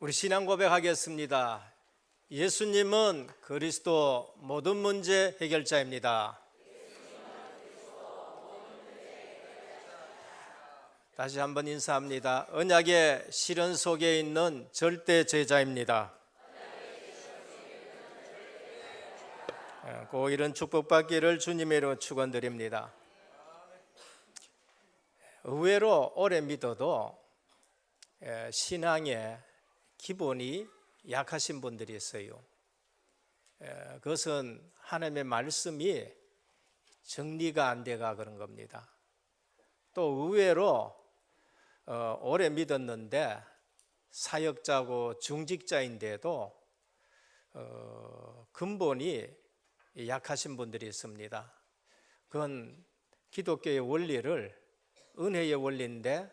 우리 신앙 고백하겠습니다. 예수님은 그리스도 모든 문제 해결자입니다. 다시 한번 인사합니다. 언약의 실현 속에 있는 절대 제자입니다. 꼭 이런 축복받기를 주님의 이름으로 축원드립니다. 의외로 오래 믿어도 신앙의 기본이 약하신 분들이 있어요. 그것은 하나님의 말씀이 정리가 안 돼가 그런 겁니다. 또 의외로 오래 믿었는데 사역자고 중직자인데도 근본이 약하신 분들이 있습니다. 그건 기독교의 원리를 은혜의 원리인데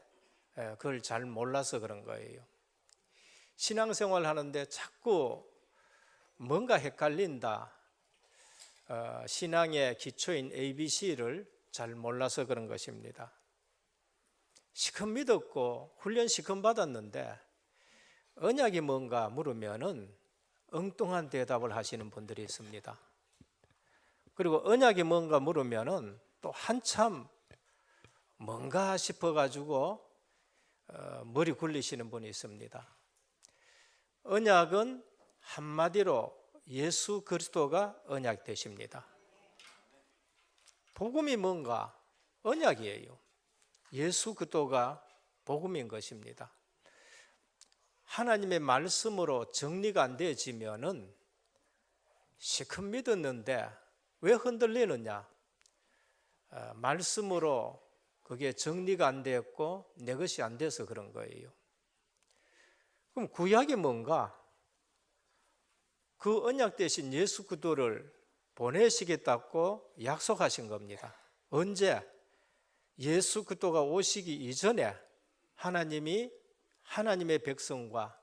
그걸 잘 몰라서 그런 거예요. 신앙생활 하는데 자꾸 뭔가 헷갈린다. 신앙의 기초인 ABC를 잘 몰라서 그런 것입니다. 시컷 믿었고 훈련 시컷 받았는데 언약이 뭔가 물으면은 엉뚱한 대답을 하시는 분들이 있습니다. 그리고 언약이 뭔가 물으면은 또 한참 뭔가 싶어가지고 머리 굴리시는 분이 있습니다. 언약은 한마디로 예수 그리스도가 언약 되십니다. 복음이 뭔가? 언약이에요. 예수 그리스도가 복음인 것입니다. 하나님의 말씀으로 정리가 안 되어지면은 시컷 믿었는데 왜 흔들리느냐? 말씀으로 그게 정리가 안 되었고 내 것이 안 돼서 그런 거예요. 그럼 구약이 뭔가? 그 언약 대신 예수 그리스도를 보내시겠다고 약속하신 겁니다. 언제? 예수 그리스도가 오시기 이전에 하나님이 하나님의 백성과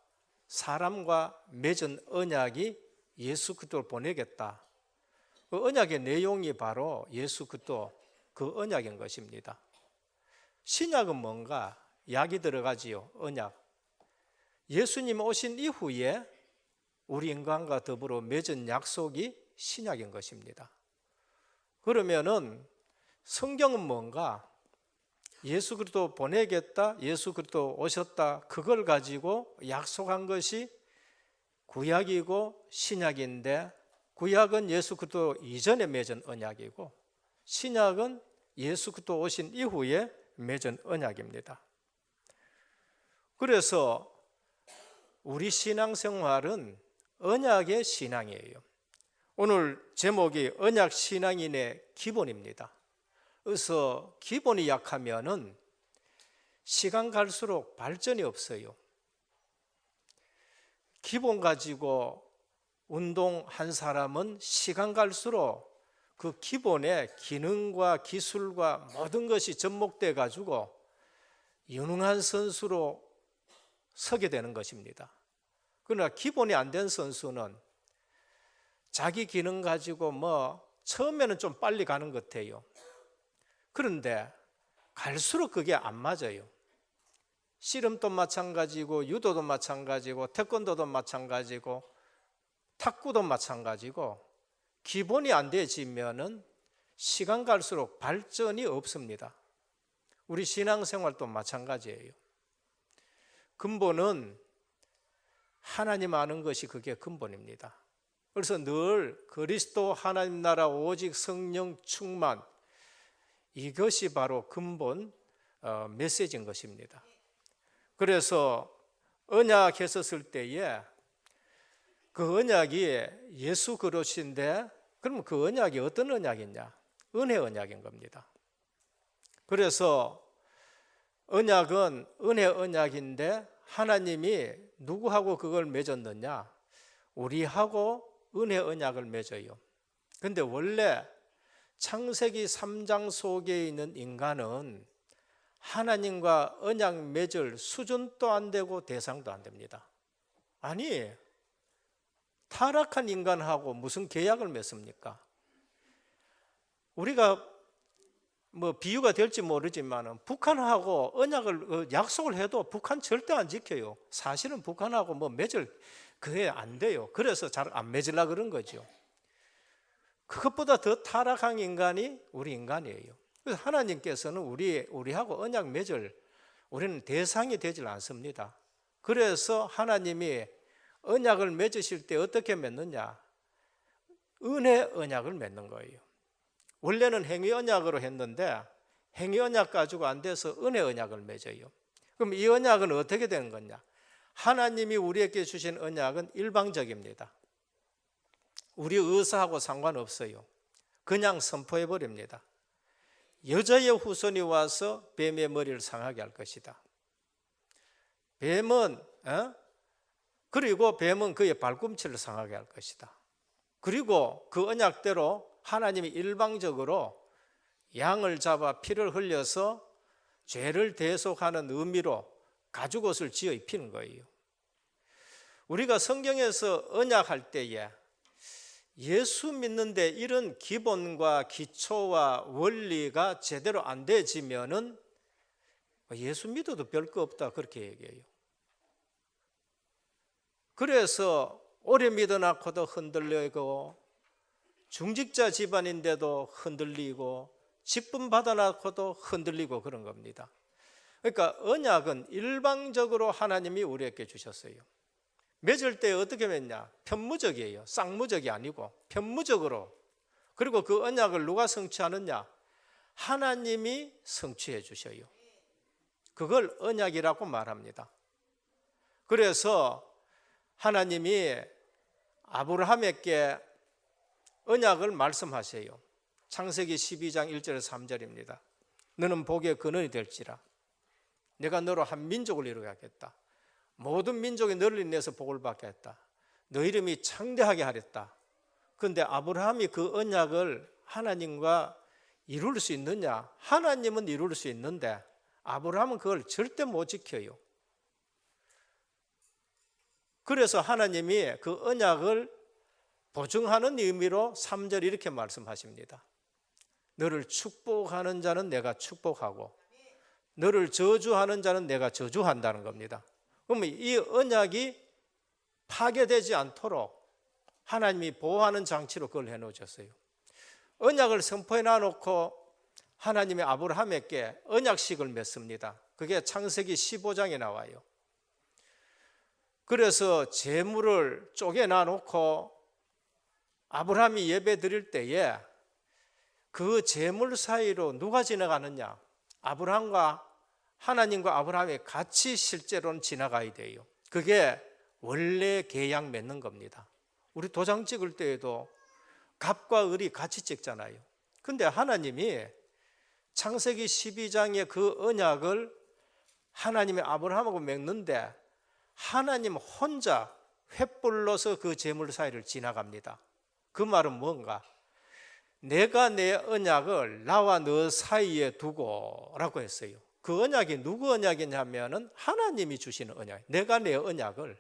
사람과 맺은 언약이 예수 그리스도를 보내겠다. 그 언약의 내용이 바로 예수 그리스도 그 언약인 것입니다. 신약은 뭔가? 약이 들어가지요. 언약. 예수님 오신 이후에 우리 인간과 더불어 맺은 약속이 신약인 것입니다. 그러면은 성경은 뭔가? 예수 그리스도 보내겠다, 예수 그리스도 오셨다, 그걸 가지고 약속한 것이 구약이고 신약인데, 구약은 예수 그리스도 이전에 맺은 언약이고 신약은 예수 그리스도 오신 이후에 맺은 언약입니다. 그래서 우리 신앙생활은 언약의 신앙이에요. 오늘 제목이 언약 신앙인의 기본입니다. 그래서 기본이 약하면은 시간 갈수록 발전이 없어요. 기본 가지고 운동한 사람은 시간 갈수록 그 기본의 기능과 기술과 모든 것이 접목돼 가지고 유능한 선수로 서게 되는 것입니다. 그러나 기본이 안 된 선수는 자기 기능 가지고 처음에는 좀 빨리 가는 것 같아요. 그런데 갈수록 그게 안 맞아요. 씨름도 마찬가지고 유도도 마찬가지고 태권도도 마찬가지고 탁구도 마찬가지고 기본이 안 되어지면은 시간 갈수록 발전이 없습니다. 우리 신앙생활도 마찬가지예요. 근본은 하나님 아는 것이 그게 근본입니다. 그래서 늘 그리스도 하나님 나라 오직 성령 충만, 이것이 바로 근본 메시지인 것입니다. 그래서 언약 했었을 때에 그 언약이 예수 그리스도인데, 그러면 그 언약이 어떤 언약이냐? 은혜 언약인 겁니다. 그래서 언약은 은혜 언약인데 하나님이 누구하고 그걸 맺었느냐? 우리하고 은혜 언약을 맺어요. 근데 원래 창세기 3장 속에 있는 인간은 하나님과 언약 맺을 수준도 안 되고 대상도 안 됩니다. 아니, 타락한 인간하고 무슨 계약을 맺습니까? 우리가 뭐 비유가 될지 모르지만 북한하고 언약을 약속을 해도 북한 절대 안 지켜요. 사실은 북한하고 뭐 맺을 그게 안 돼요. 그래서 잘 안 맺으려고 그런 거죠. 그것보다 더 타락한 인간이 우리 인간이에요. 그래서 하나님께서는 우리하고 언약 맺을 우리는 대상이 되질 않습니다. 그래서 하나님이 언약을 맺으실 때 어떻게 맺느냐? 은혜 언약을 맺는 거예요. 원래는 행위 언약으로 했는데 행위 언약 가지고 안 돼서 은혜 언약을 맺어요. 그럼 이 언약은 어떻게 되는 거냐? 하나님이 우리에게 주신 언약은 일방적입니다. 우리 의사하고 상관없어요. 그냥 선포해 버립니다. 여자의 후손이 와서 뱀의 머리를 상하게 할 것이다. 그리고 뱀은 그의 발꿈치를 상하게 할 것이다. 그리고 그 언약대로 하나님이 일방적으로 양을 잡아 피를 흘려서 죄를 대속하는 의미로 가죽옷을 지어 입히는 거예요. 우리가 성경에서 언약할 때에 예수 믿는데 이런 기본과 기초와 원리가 제대로 안 되지면은 예수 믿어도 별거 없다 그렇게 얘기해요. 그래서 오래 믿어놓고도 흔들리고 중직자 집안인데도 흔들리고 직분 받아놓고도 흔들리고 그런 겁니다. 그러니까 언약은 일방적으로 하나님이 우리에게 주셨어요. 맺을 때 어떻게 맺냐? 편무적이에요. 쌍무적이 아니고 편무적으로. 그리고 그 언약을 누가 성취하느냐? 하나님이 성취해 주셔요. 그걸 언약이라고 말합니다. 그래서 하나님이 아브라함에게 언약을 말씀하세요. 창세기 12장 1절 3절입니다. 너는 복의 근원이 될지라. 내가 너로 한 민족을 이루게 하겠다. 모든 민족이 너를 인해서 복을 받겠다. 너 이름이 창대하게 하랬다. 그런데 아브라함이 그 언약을 하나님과 이룰 수 있느냐? 하나님은 이룰 수 있는데 아브라함은 그걸 절대 못 지켜요. 그래서 하나님이 그 언약을 보증하는 의미로 3절 이렇게 말씀하십니다. 너를 축복하는 자는 내가 축복하고 너를 저주하는 자는 내가 저주한다는 겁니다. 그러면 이 언약이 파괴되지 않도록 하나님이 보호하는 장치로 그걸 해놓으셨어요. 언약을 선포해 놔놓고 하나님이 아브라함에게 언약식을 맺습니다. 그게 창세기 15장에 나와요. 그래서 제물을 쪼개놔 놓고 아브라함이 예배 드릴 때에 그 제물 사이로 누가 지나가느냐? 아브라함과 하나님과 아브라함이 같이 실제로는 지나가야 돼요. 그게 원래 계약 맺는 겁니다. 우리 도장 찍을 때에도 갑과 을이 같이 찍잖아요. 근데 하나님이 창세기 12장의 그 언약을 하나님이 아브라함하고 맺는데 하나님 혼자 횃불로서 그 제물 사이를 지나갑니다. 그 말은 뭔가? 내가 내 언약을 나와 너 사이에 두고 라고 했어요. 그 언약이 누구 언약이냐면 하나님이 주시는 언약. 내가 내 언약을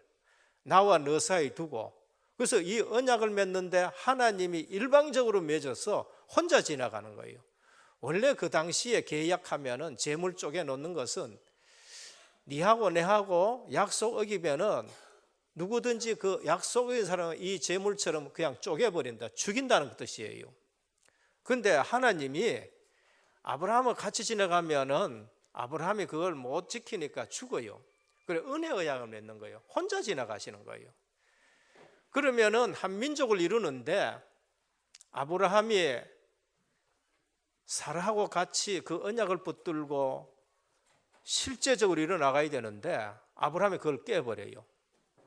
나와 너 사이에 두고, 그래서 이 언약을 맺는데 하나님이 일방적으로 맺어서 혼자 지나가는 거예요. 원래 그 당시에 계약하면은 제물 쪼개 놓는 것은 니하고 내하고 약속 어기면은 누구든지 그 약속 어긴 사람은 이 제물처럼 그냥 쪼개버린다, 죽인다는 뜻이에요. 근데 하나님이 아브라함을 같이 지나가면은 아브라함이 그걸 못 지키니까 죽어요. 그래 은혜 언약을 맺는 거예요. 혼자 지나가시는 거예요. 그러면은 한 민족을 이루는데 아브라함이 사라하고 같이 그 언약을 붙들고 실제적으로 일어나가야 되는데 아브라함이 그걸 깨버려요.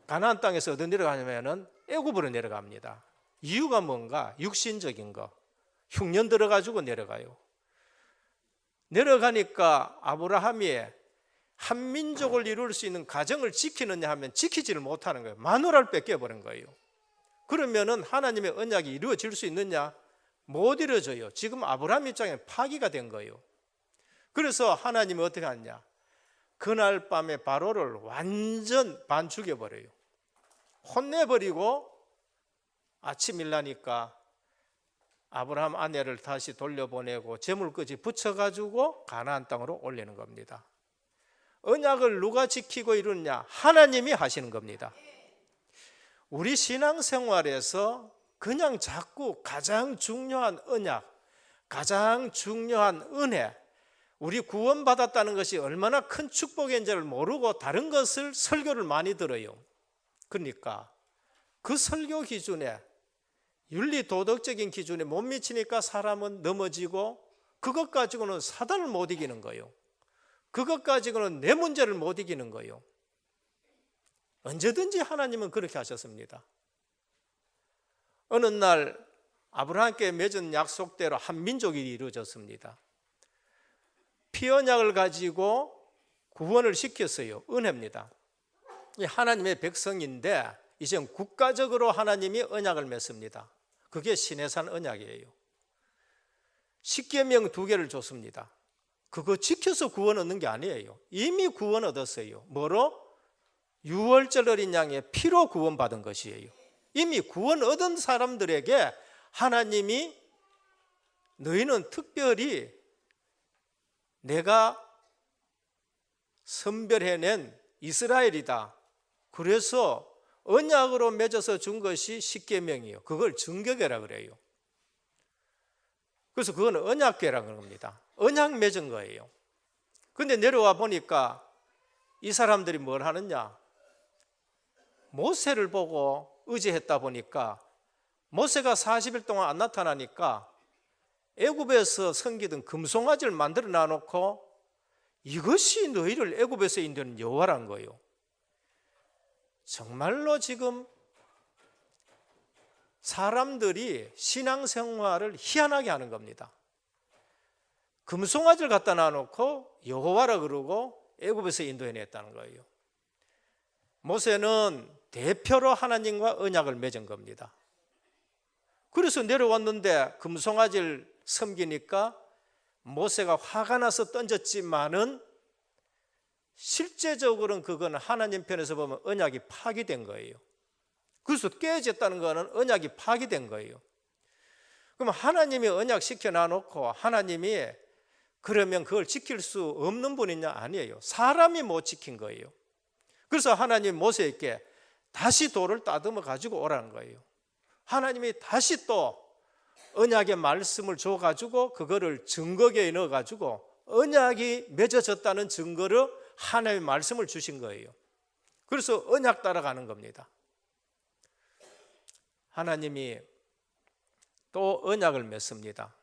가나안 땅에서 어디 내려가냐면은 애굽으로 내려갑니다. 이유가 뭔가? 육신적인 거. 흉년 들어가지고 내려가요. 내려가니까 아브라함이 한 민족을 이룰 수 있는 가정을 지키느냐 하면 지키지를 못하는 거예요. 마누라를 뺏겨버린 거예요. 그러면은 하나님의 언약이 이루어질 수 있느냐? 못 이루어져요. 지금 아브라함 입장에 파기가 된 거예요. 그래서 하나님이 어떻게 하냐? 그날 밤에 바로를 완전 반 죽여버려요. 혼내버리고 아침 일나니까 아브라함 아내를 다시 돌려보내고 제물까지 붙여가지고 가나안 땅으로 올리는 겁니다. 언약을 누가 지키고 이루느냐? 하나님이 하시는 겁니다. 우리 신앙생활에서 그냥 자꾸 가장 중요한 언약, 가장 중요한 은혜, 우리 구원받았다는 것이 얼마나 큰 축복인지를 모르고 다른 것을 설교를 많이 들어요. 그러니까 그 설교 기준에, 윤리 도덕적인 기준에 못 미치니까 사람은 넘어지고, 그것 가지고는 사단을 못 이기는 거예요. 그것 가지고는 내 문제를 못 이기는 거예요. 언제든지 하나님은 그렇게 하셨습니다. 어느 날 아브라함께 맺은 약속대로 한 민족이 이루어졌습니다. 피 언약을 가지고 구원을 시켰어요. 은혜입니다. 하나님의 백성인데 이제 국가적으로 하나님이 언약을 맺습니다. 그게 시내산 언약이에요. 십계명 2개를 줬습니다. 그거 지켜서 구원 얻는 게 아니에요. 이미 구원 얻었어요. 뭐로? 유월절 어린 양의 피로 구원받은 것이에요. 이미 구원 얻은 사람들에게 하나님이 너희는 특별히 내가 선별해낸 이스라엘이다. 그래서 언약으로 맺어서 준 것이 십계명이에요. 그걸 증거계라 그래요. 그래서 그건 언약궤라는 겁니다. 언약 맺은 거예요. 그런데 내려와 보니까 이 사람들이 뭘 하느냐? 모세를 보고 의지했다 보니까 모세가 40일 동안 안 나타나니까 애굽에서 섬기던 금송아지를 만들어 놔놓고 이것이 너희를 애굽에서 인도하는 여호와란 거예요. 정말로 지금 사람들이 신앙생활을 희한하게 하는 겁니다. 금송아지를 갖다 놔놓고 여호와라 그러고 애굽에서 인도해냈다는 거예요. 모세는 대표로 하나님과 언약을 맺은 겁니다. 그래서 내려왔는데 금송아지를 섬기니까 모세가 화가 나서 던졌지만은 실제적으로는 그건 하나님 편에서 보면 언약이 파기된 거예요. 그래서 깨졌다는 거는 언약이 파기된 거예요. 그럼 하나님이 언약 시켜놔놓고 하나님이 그러면 그걸 지킬 수 없는 분이냐? 아니에요. 사람이 못 지킨 거예요. 그래서 하나님 모세에게 다시 돌을 따듬어 가지고 오라는 거예요. 하나님이 다시 또 언약의 말씀을 줘가지고 그거를 증거계에 넣어가지고 언약이 맺어졌다는 증거로 하나님의 말씀을 주신 거예요. 그래서 언약 따라가는 겁니다. 하나님이 또 언약을 맺습니다.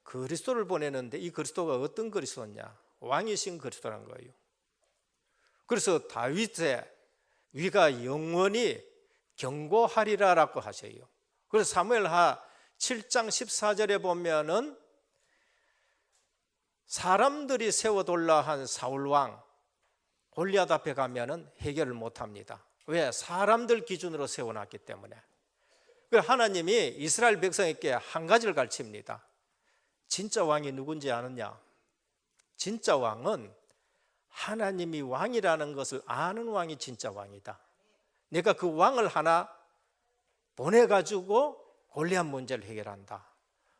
그리스도를 보내는데 이 그리스도가 어떤 그리스도냐? 왕이신 그리스도란 거예요. 그래서 다윗의 위가 영원히 경고하리라라고 하셔요. 그래서 사무엘하 7장 14절에 보면은 사람들이 세워둘라 한 사울왕 골리앗 앞에 가면은 해결을 못합니다. 왜? 사람들 기준으로 세워놨기 때문에. 하나님이 이스라엘 백성에게 한 가지를 가르칩니다. 진짜 왕이 누군지 아느냐? 진짜 왕은 하나님이 왕이라는 것을 아는 왕이 진짜 왕이다. 내가 그 왕을 하나 보내가지고 골리앗 문제를 해결한다.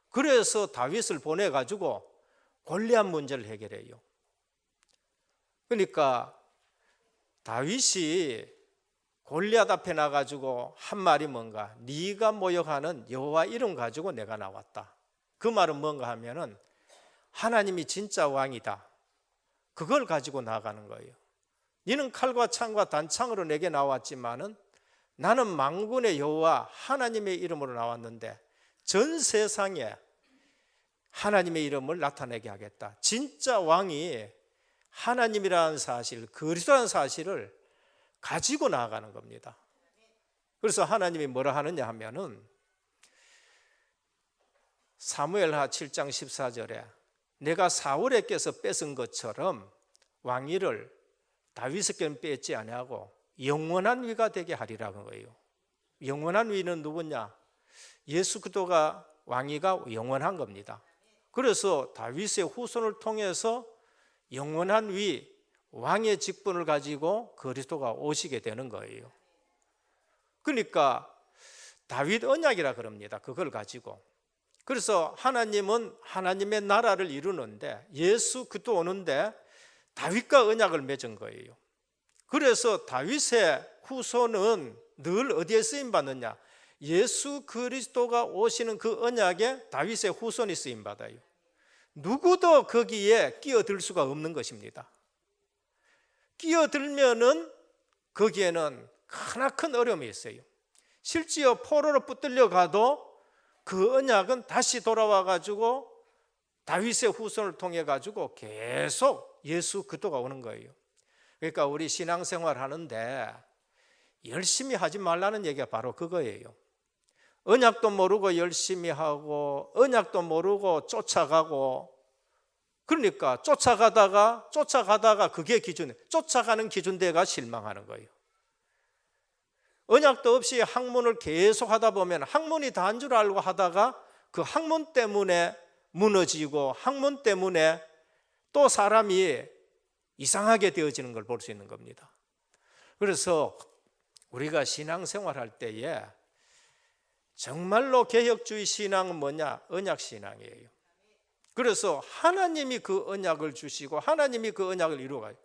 그래서 다윗을 보내가지고 골리앗 문제를 해결해요. 그러니까 다윗이 골리앗 앞에 나가지고 한 말이 뭔가? 네가 모욕하는 여호와 이름 가지고 내가 나왔다. 그 말은 뭔가 하면은 하나님이 진짜 왕이다. 그걸 가지고 나가는 거예요. 너는 칼과 창과 단창으로 내게 나왔지만은 나는 만군의 여호와 하나님의 이름으로 나왔는데 전 세상에 하나님의 이름을 나타내게 하겠다. 진짜 왕이 하나님이라는 사실, 그리스도라는 사실을 가지고 나아가는 겁니다. 그래서 하나님이 뭐라 하느냐 하면은 사무엘하 7장 14절에 내가 사울에게서 뺏은 것처럼 왕위를 다윗에게는 뺏지 아니하고 영원한 위가 되게 하리라는 거예요. 영원한 위는 누구냐? 예수 그리스도가 왕위가 영원한 겁니다. 그래서 다윗의 후손을 통해서 영원한 위, 왕의 직분을 가지고 그리스도가 오시게 되는 거예요. 그러니까 다윗 언약이라 그럽니다. 그걸 가지고 그래서 하나님은 하나님의 나라를 이루는데 예수 그리스도 오는데 다윗과 언약을 맺은 거예요. 그래서 다윗의 후손은 늘 어디에 쓰임 받느냐? 예수 그리스도가 오시는 그 언약에 다윗의 후손이 쓰임 받아요. 누구도 거기에 끼어들 수가 없는 것입니다. 끼어들면은 거기에는 크나큰 어려움이 있어요. 실제로 포로로 붙들려 가도 그 언약은 다시 돌아와 가지고 다윗의 후손을 통해 가지고 계속 예수 그리스도가 오는 거예요. 그러니까 우리 신앙생활 하는데 열심히 하지 말라는 얘기가 바로 그거예요. 언약도 모르고 열심히 하고 언약도 모르고 쫓아가고, 그러니까 쫓아가다가 그게 기준, 쫓아가는 기준대가 실망하는 거예요. 언약도 없이 학문을 계속 하다 보면 학문이 다인 줄 알고 하다가 그 학문 때문에 무너지고 학문 때문에 또 사람이 이상하게 되어지는 걸 볼 수 있는 겁니다. 그래서 우리가 신앙생활할 때에 정말로 개혁주의 신앙은 뭐냐? 언약신앙이에요. 그래서 하나님이 그 언약을 주시고 하나님이 그 언약을 이루어가요.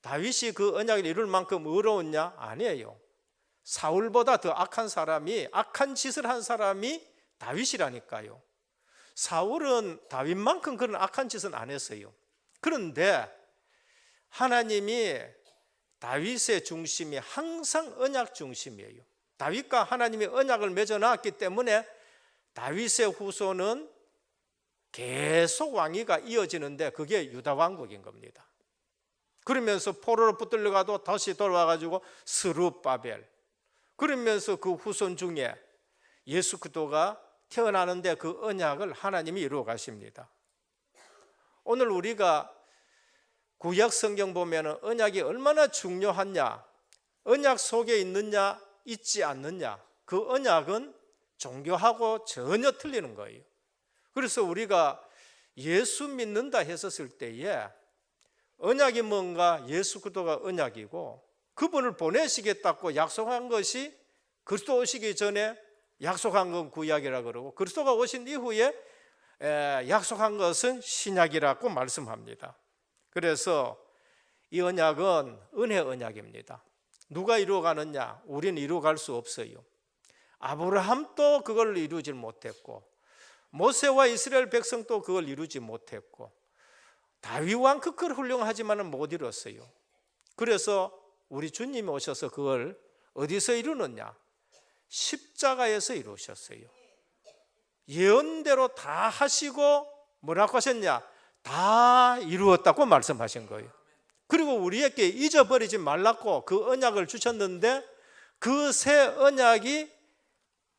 다윗이 그 언약을 이룰 만큼 어려웠냐? 아니에요. 사울보다 더 악한 사람이, 악한 짓을 한 사람이 다윗이라니까요. 사울은 다윗만큼 그런 악한 짓은 안 했어요. 그런데 하나님이 다윗의 중심이 항상 언약 중심이에요. 다윗과 하나님이 언약을 맺어놨기 때문에 다윗의 후손은 계속 왕위가 이어지는데 그게 유다 왕국인 겁니다. 그러면서 포로로 붙들려가도 다시 돌아와가지고 스룹바벨, 그러면서 그 후손 중에 예수 그리스도가 태어나는데 그 언약을 하나님이 이루어 가십니다. 오늘 우리가 구약 성경 보면 언약이 얼마나 중요하냐, 언약 속에 있느냐 있지 않느냐, 그 언약은 종교하고 전혀 틀리는 거예요. 그래서 우리가 예수 믿는다 했었을 때에 언약이 뭔가? 예수 그리스도가 언약이고 그분을 보내시겠다고 약속한 것이 그리스도 오시기 전에 약속한 건 구약이라 그러고 그리스도가 오신 이후에 약속한 것은 신약이라고 말씀합니다. 그래서 이 언약은 은혜 언약입니다. 누가 이루어가느냐? 우리는 이루어갈 수 없어요. 아브라함도 그걸 이루지 못했고 모세와 이스라엘 백성도 그걸 이루지 못했고 다윗 왕 그걸 훌륭하지만 못 이뤘어요. 그래서 우리 주님이 오셔서 그걸 어디서 이루느냐? 십자가에서 이루셨어요. 예언대로 다 하시고 뭐라고 하셨냐? 다 이루었다고 말씀하신 거예요. 그리고 우리에게 잊어버리지 말라고 그 언약을 주셨는데 그 새 언약이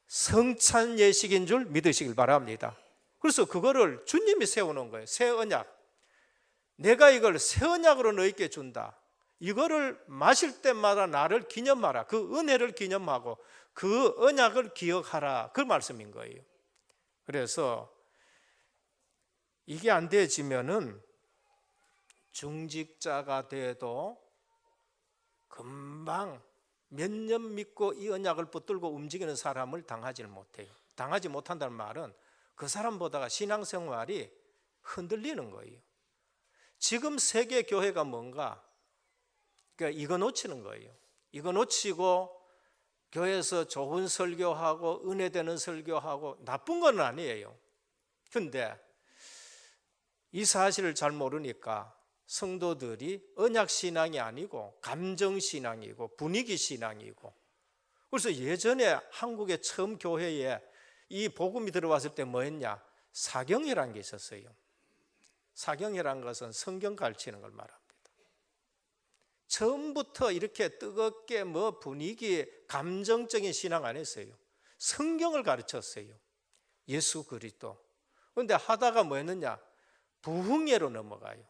성찬 예식인 줄 믿으시길 바랍니다. 그래서 그거를 주님이 세우는 거예요. 새 언약. 내가 이걸 새 언약으로 너희에게 준다. 이거를 마실 때마다 나를 기념하라. 그 은혜를 기념하고 그 언약을 기억하라. 그 말씀인 거예요. 그래서 이게 안 되어지면은 중직자가 돼도 금방 몇 년 믿고 이 언약을 붙들고 움직이는 사람을 당하지 못해요. 당하지 못한다는 말은 그 사람보다가 신앙생활이 흔들리는 거예요. 지금 세계 교회가 뭔가? 그러니까 이거 놓치는 거예요. 이거 놓치고 교회에서 좋은 설교하고 은혜되는 설교하고 나쁜 건 아니에요. 그런데 이 사실을 잘 모르니까 성도들이 언약신앙이 아니고 감정신앙이고 분위기신앙이고, 그래서 예전에 한국에 처음 교회에 이 복음이 들어왔을 때 뭐였냐? 사경회라는 게 있었어요. 사경회라는 것은 성경 가르치는 걸 말합니다. 처음부터 이렇게 뜨겁게 뭐 분위기, 감정적인 신앙 안 했어요. 성경을 가르쳤어요. 예수 그리스도. 그런데 하다가 뭐였느냐? 부흥회로 넘어가요.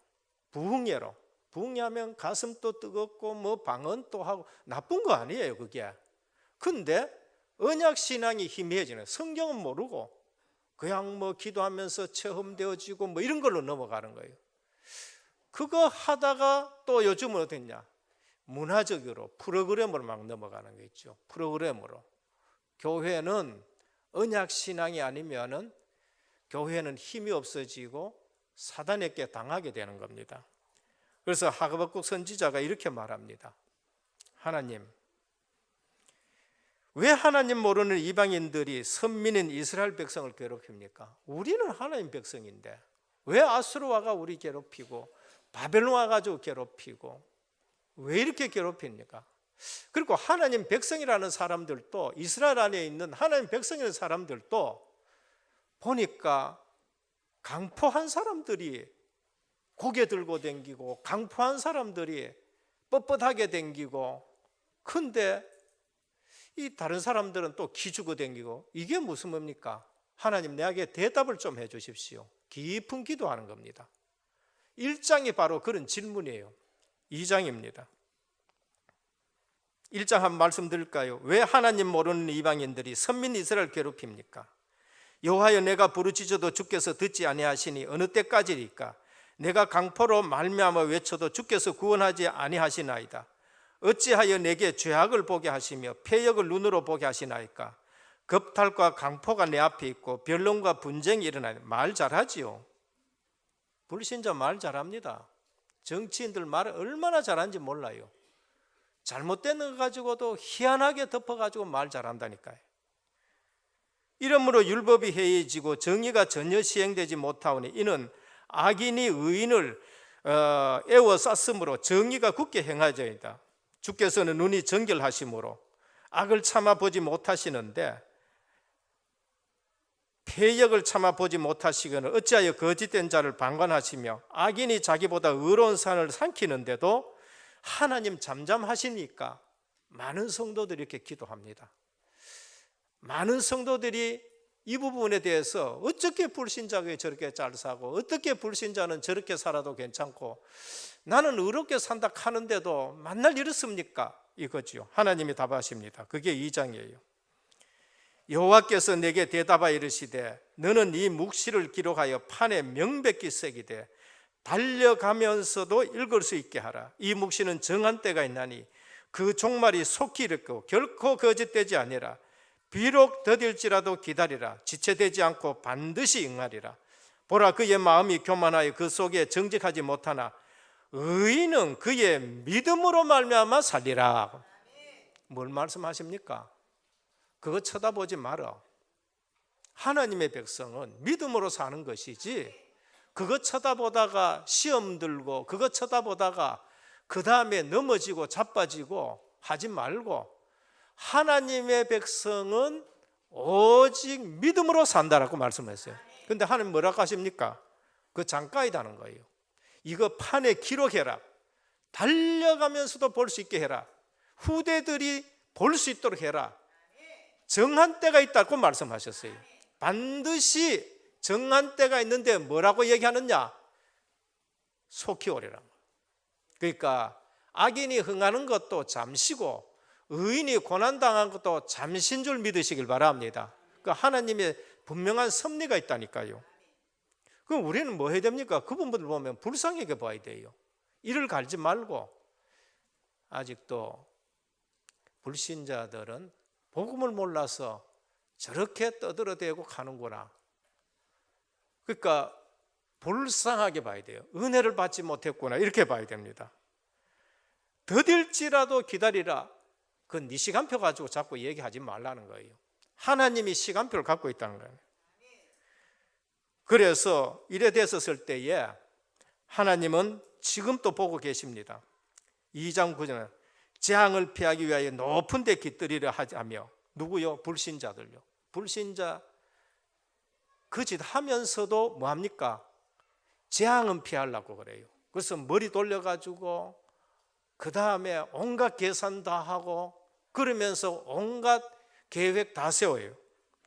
부흥회로. 부흥회하면 가슴도 뜨겁고 뭐 방언도 하고 나쁜 거 아니에요, 그게. 근데 언약 신앙이 희미해지는, 성경은 모르고 그냥 뭐 기도하면서 체험되어지고 뭐 이런 걸로 넘어가는 거예요. 그거 하다가 또 요즘은 어땠냐? 문화적으로 프로그램으로 막 넘어가는 거 있죠. 프로그램으로. 교회는 언약 신앙이 아니면은 교회는 힘이 없어지고 사단에게 당하게 되는 겁니다. 그래서 하박국 선지자가 이렇게 말합니다. 하나님, 왜 하나님 모르는 이방인들이 선민인 이스라엘 백성을 괴롭힙니까? 우리는 하나님 백성인데 왜 아수르 와가 우리 괴롭히고 바벨론 와가지고 괴롭히고 왜 이렇게 괴롭힙니까? 그리고 하나님 백성이라는 사람들도, 이스라엘 안에 있는 하나님 백성이라는 사람들도 보니까 강포한 사람들이 고개 들고 댕기고 강포한 사람들이 뻣뻣하게 댕기고, 근데 이 다른 사람들은 또 기죽어 댕기고, 이게 무슨 뭡니까? 하나님 내게 대답을 좀 해 주십시오. 깊은 기도하는 겁니다. 1장이 바로 그런 질문이에요. 2장입니다. 1장 한 말씀 드릴까요? 왜 하나님 모르는 이방인들이 선민 이스라엘 괴롭힙니까? 여호와여, 내가 부르짖어도 주께서 듣지 아니하시니 어느 때까지리까? 내가 강포로 말미암아 외쳐도 주께서 구원하지 아니하시나이다. 어찌하여 내게 죄악을 보게 하시며 패역을 눈으로 보게 하시나이까? 겁탈과 강포가 내 앞에 있고 변론과 분쟁이 일어나니. 말 잘하지요. 불신자 말 잘합니다. 정치인들 말을 얼마나 잘하는지 몰라요. 잘못된 거 가지고도 희한하게 덮어가지고 말 잘한다니까요. 이러므로 율법이 해이해지고 정의가 전혀 시행되지 못하오니 이는 악인이 의인을 애워쌌으므로 정의가 굳게 행하자이다. 주께서는 눈이 정결하심으로 악을 참아보지 못하시는데 패역을 참아보지 못하시거늘 어찌하여 거짓된 자를 방관하시며 악인이 자기보다 의로운 산을 삼키는데도 하나님 잠잠하시니까 많은 성도들이 이렇게 기도합니다. 많은 성도들이 이 부분에 대해서 어떻게 불신자가 저렇게 잘 사고 어떻게 불신자는 저렇게 살아도 괜찮고 나는 의롭게 산다 하는데도 만날 이렇습니까? 이거지요. 하나님이 답하십니다. 그게 2장이에요. 여호와께서 내게 대답하여 이르시되 너는 이 묵시를 기록하여 판에 명백히 새기되 달려가면서도 읽을 수 있게 하라. 이 묵시는 정한 때가 있나니 그 종말이 속히 이르고 결코 거짓되지 아니라. 비록 더딜지라도 기다리라. 지체되지 않고 반드시 응하리라. 보라, 그의 마음이 교만하여 그 속에 정직하지 못하나 의인은 그의 믿음으로 말미암아 살리라. 뭘 말씀하십니까? 그거 쳐다보지 마라. 하나님의 백성은 믿음으로 사는 것이지 그거 쳐다보다가 시험 들고 그거 쳐다보다가 그 다음에 넘어지고 자빠지고 하지 말고, 하나님의 백성은 오직 믿음으로 산다라고 말씀했어요. 그런데 하나님 뭐라고 하십니까? 그 장가이다는 거예요. 이거 판에 기록해라. 달려가면서도 볼 수 있게 해라. 후대들이 볼 수 있도록 해라. 정한 때가 있다고 말씀하셨어요. 반드시 정한 때가 있는데 뭐라고 얘기하느냐? 속히 오리라. 그러니까 악인이 흥하는 것도 잠시고 의인이 고난당한 것도 잠시인 줄 믿으시길 바랍니다. 그러니까 하나님의 분명한 섭리가 있다니까요. 그럼 우리는 뭐 해야 됩니까? 그분들 보면 불쌍하게 봐야 돼요. 이를 갈지 말고, 아직도 불신자들은 복음을 몰라서 저렇게 떠들어대고 가는구나. 그러니까 불쌍하게 봐야 돼요. 은혜를 받지 못했구나, 이렇게 봐야 됩니다. 더딜지라도 기다리라. 그건 네 시간표 가지고 자꾸 얘기하지 말라는 거예요. 하나님이 시간표를 갖고 있다는 거예요. 그래서 이래 됐었을 때에 하나님은 지금도 보고 계십니다. 2장 9절에 재앙을 피하기 위하여 높은 데 깃들이려 하며, 누구요? 불신자들요. 불신자 그 짓 하면서도 뭐합니까? 재앙은 피하려고 그래요. 그래서 머리 돌려가지고 그 다음에 온갖 계산 다 하고 그러면서 온갖 계획 다 세워요.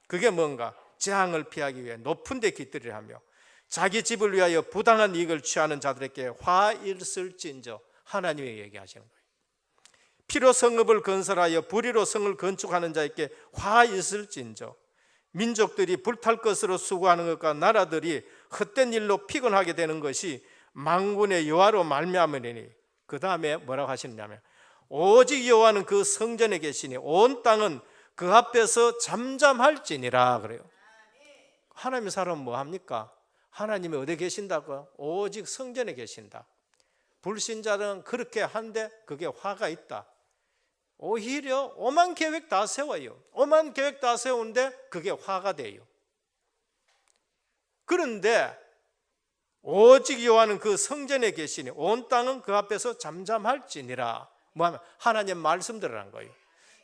그게 뭔가? 재앙을 피하기 위해 높은 데 깃들이려 하며 자기 집을 위하여 부당한 이익을 취하는 자들에게 화 있을진저. 하나님이 얘기하시는 거예요. 피로 성읍을 건설하여 불의로 성을 건축하는 자에게 화 있을진저. 민족들이 불탈 것으로 수고하는 것과 나라들이 헛된 일로 피곤하게 되는 것이 만군의 여호와로 말미암으니. 그 다음에 뭐라고 하시느냐면 오직 여호와는 그 성전에 계시니 온 땅은 그 앞에서 잠잠할지니라 그래요. 하나님의 사람은 뭐 합니까? 하나님이 어디에 계신다고? 오직 성전에 계신다. 불신자는 그렇게 한데 그게 화가 있다. 오히려 오만 계획 다 세워요. 오만 계획 다 세우는데 그게 화가 돼요. 그런데 오직 여호와는 그 성전에 계시니 온 땅은 그 앞에서 잠잠할지니라. 뭐하면 하나님 말씀 들으라는 거예요.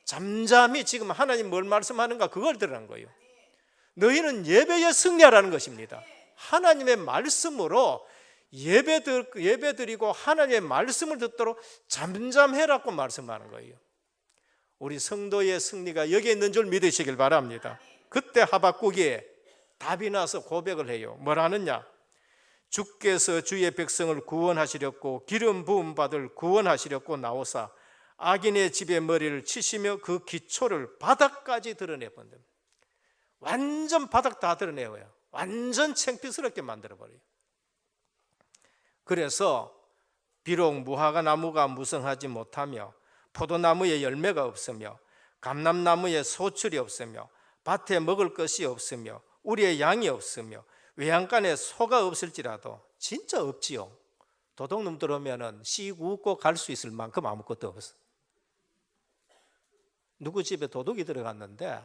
잠잠히 지금 하나님 뭘 말씀하는가 그걸 들으라는 거예요. 너희는 예배에 승리하라는 것입니다. 하나님의 말씀으로 예배드리고 하나님의 말씀을 듣도록 잠잠해라고 말씀하는 거예요. 우리 성도의 승리가 여기에 있는 줄 믿으시길 바랍니다. 그때 하박국이 답이 나서 고백을 해요. 뭐라느냐? 주께서 주의 백성을 구원하시렸고 기름 부음 받을 구원하시렸고 나오사 악인의 집에 머리를 치시며 그 기초를 바닥까지 드러내본다. 완전 바닥 다 드러내요. 완전 창피스럽게 만들어버려요. 그래서 비록 무화과 나무가 무성하지 못하며 포도나무에 열매가 없으며 감람나무에 소출이 없으며 밭에 먹을 것이 없으며 우리의 양이 없으며 외양간에 소가 없을지라도 진짜 없지요. 도둑놈 들어오면 씩 웃고 갈 수 있을 만큼 아무것도 없어. 누구 집에 도둑이 들어갔는데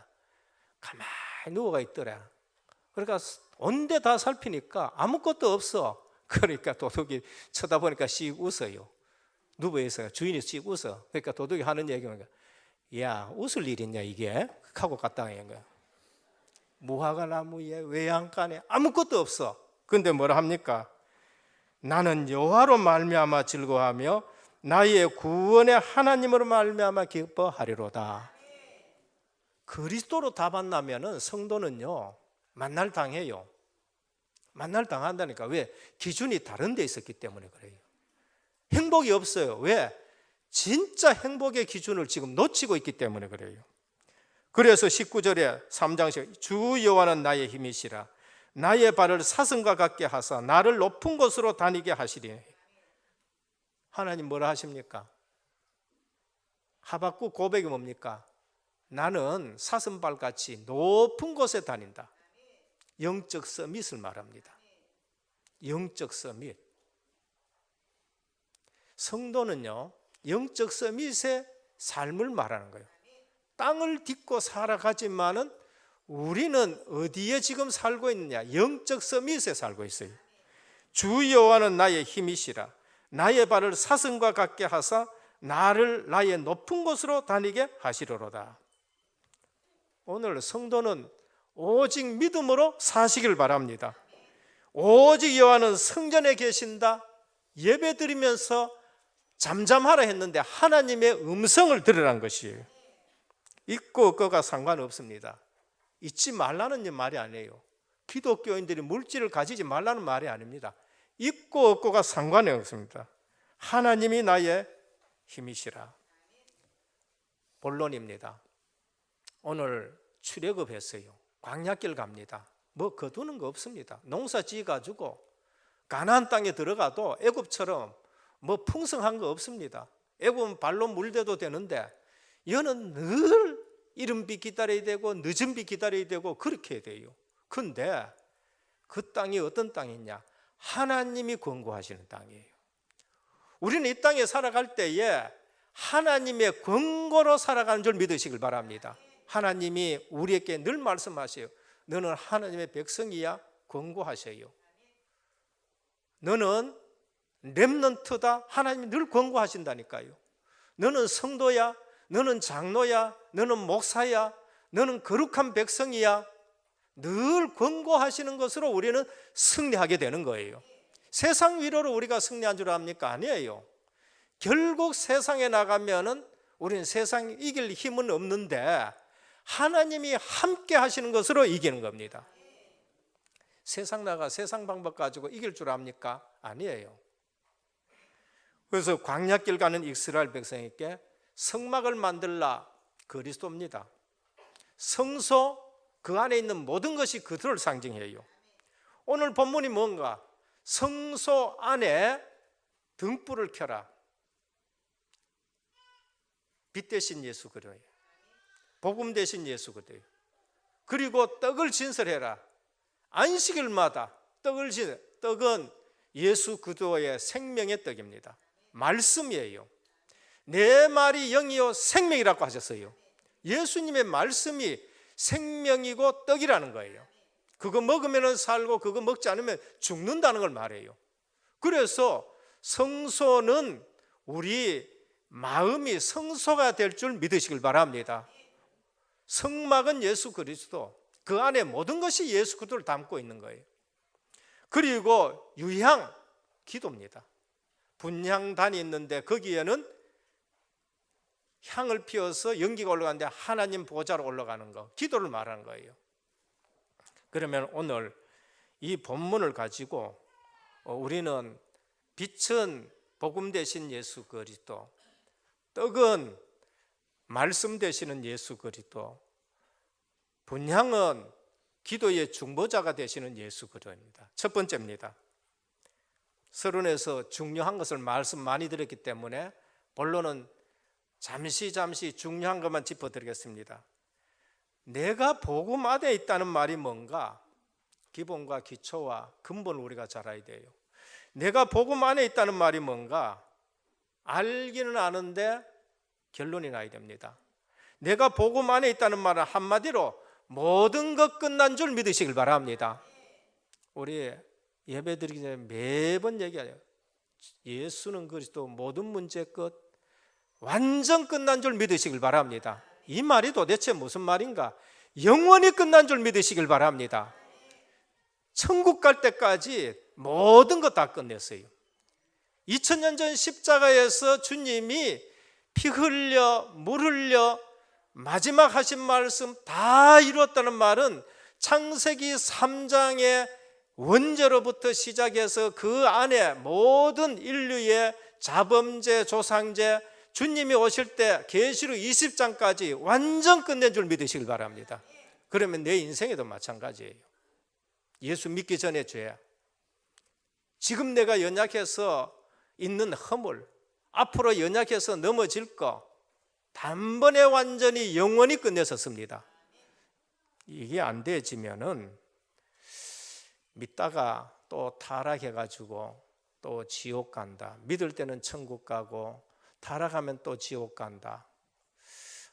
가만히 누워가 있더라. 그러니까 온데 다 살피니까 아무것도 없어. 그러니까 도둑이 쳐다보니까 씩 웃어요. 누워있어요. 주인이 씩 웃어. 그러니까 도둑이 하는 얘기가 야 웃을 일 있냐 이게? 하고 갔다 온 거야. 무화과 나무에 외양간에 아무것도 없어. 근데 뭐라 합니까? 나는 여호와로 말미암아 즐거워하며 나의 구원의 하나님으로 말미암아 기뻐하리로다. 그리스도로 다 만나면은 성도는요 만날 당해요. 만날 당한다니까. 왜? 기준이 다른 데 있었기 때문에 그래요. 행복이 없어요. 왜? 진짜 행복의 기준을 지금 놓치고 있기 때문에 그래요. 그래서 19절에 3장씩 주 여호와는 나의 힘이시라 나의 발을 사슴과 같게 하사 나를 높은 곳으로 다니게 하시리. 하나님 뭐라 하십니까? 하박국 고백이 뭡니까? 나는 사슴발같이 높은 곳에 다닌다. 영적 서밋을 말합니다. 영적 서밋. 성도는요 영적 서밋의 삶을 말하는 거예요. 땅을 딛고 살아가지만은 우리는 어디에 지금 살고 있느냐? 영적 서밋에 살고 있어요. 주 여호와는 나의 힘이시라 나의 발을 사슴과 같게 하사 나를 나의 높은 곳으로 다니게 하시리로다. 오늘 성도는 오직 믿음으로 사시길 바랍니다. 오직 여호와는 성전에 계신다. 예배드리면서 잠잠하라 했는데 하나님의 음성을 들으라는 것이에요. 있고 없고가 상관없습니다. 잊지 말라는 말이 아니에요. 기독교인들이 물질을 가지지 말라는 말이 아닙니다. 있고 없고가 상관이 없습니다. 하나님이 나의 힘이시라. 본론입니다. 오늘 출애굽했어요. 광야길 갑니다. 뭐 거두는 거 없습니다. 농사 지어가지고 가나안 땅에 들어가도 애굽처럼 뭐 풍성한 거 없습니다. 애굽은 발로 물대도 되는데 여는 늘 이른 비 기다려야 되고 늦은 비 기다려야 되고 그렇게 돼요. 근데 그 땅이 어떤 땅이냐? 하나님이 권고하시는 땅이에요. 우리는 이 땅에 살아갈 때에 하나님의 권고로 살아가는 줄 믿으시길 바랍니다. 하나님이 우리에게 늘 말씀하세요. 너는 하나님의 백성이야 권고하세요. 너는 렘넌트다. 하나님이 늘 권고하신다니까요. 너는 성도야. 너는 장로야. 너는 목사야. 너는 거룩한 백성이야. 늘 권고하시는 것으로 우리는 승리하게 되는 거예요. 세상 위로로 우리가 승리한 줄 압니까? 아니에요. 결국 세상에 나가면은 우리는 세상 이길 힘은 없는데 하나님이 함께 하시는 것으로 이기는 겁니다. 세상 나가 세상 방법 가지고 이길 줄 압니까? 아니에요. 그래서 광야길 가는 이스라엘 백성에게 성막을 만들라 그리스도입니다. 성소 그 안에 있는 모든 것이 그들을 상징해요. 오늘 본문이 뭔가? 성소 안에 등불을 켜라. 빛 대신 예수 그리스도예요. 복음 대신 예수 그리스도예요. 그리고 떡을 진설해라. 안식일마다 떡을 지는 떡은 예수 그리스도의 생명의 떡입니다. 말씀이에요. 내 말이 영이요 생명이라고 하셨어요. 예수님의 말씀이 생명이고 떡이라는 거예요. 그거 먹으면 살고 그거 먹지 않으면 죽는다는 걸 말해요. 그래서 성소는 우리 마음이 성소가 될 줄 믿으시길 바랍니다. 성막은 예수 그리스도, 그 안에 모든 것이 예수 그리스도를 담고 있는 거예요. 그리고 유향, 기도입니다. 분향단이 있는데 거기에는 향을 피워서 연기가 올라가는데 하나님 보좌로 올라가는 거, 기도를 말하는 거예요. 그러면 오늘 이 본문을 가지고 우리는 빛은 복음 되신 예수 그리스도, 떡은 말씀 되시는 예수 그리스도, 분향은 기도의 중보자가 되시는 예수 그리스도입니다. 첫 번째입니다. 서론에서 중요한 것을 말씀 많이 드렸기 때문에 본론은 잠시 중요한 것만 짚어드리겠습니다. 내가 복음 안에 있다는 말이 뭔가? 기본과 기초와 근본을 우리가 잘 알아야 돼요. 내가 복음 안에 있다는 말이 뭔가? 알기는 아는데 결론이 나야 됩니다. 내가 복음 안에 있다는 말은 한마디로 모든 것 끝난 줄 믿으시길 바랍니다. 우리 예배드리기 전에 매번 얘기해요. 예수는 그리스도, 모든 문제 끝, 완전 끝난 줄 믿으시길 바랍니다. 이 말이 도대체 무슨 말인가? 영원히 끝난 줄 믿으시길 바랍니다. 천국 갈 때까지 모든 것 다 끝냈어요. 2000년 전 십자가에서 주님이 피 흘려 물 흘려 마지막 하신 말씀 다 이루었다는 말은 창세기 3장의 원죄로부터 시작해서 그 안에 모든 인류의 자범죄, 조상죄, 주님이 오실 때 계시록 20장까지 완전 끝낸 줄 믿으시길 바랍니다. 그러면 내 인생에도 마찬가지예요. 예수 믿기 전의 죄, 지금 내가 연약해서 있는 허물, 앞으로 연약해서 넘어질 거 단번에 완전히 영원히 끝내셨습니다. 이게 안 되지면은 믿다가 또 타락해가지고 또 지옥 간다. 믿을 때는 천국 가고 타락하면 또 지옥 간다.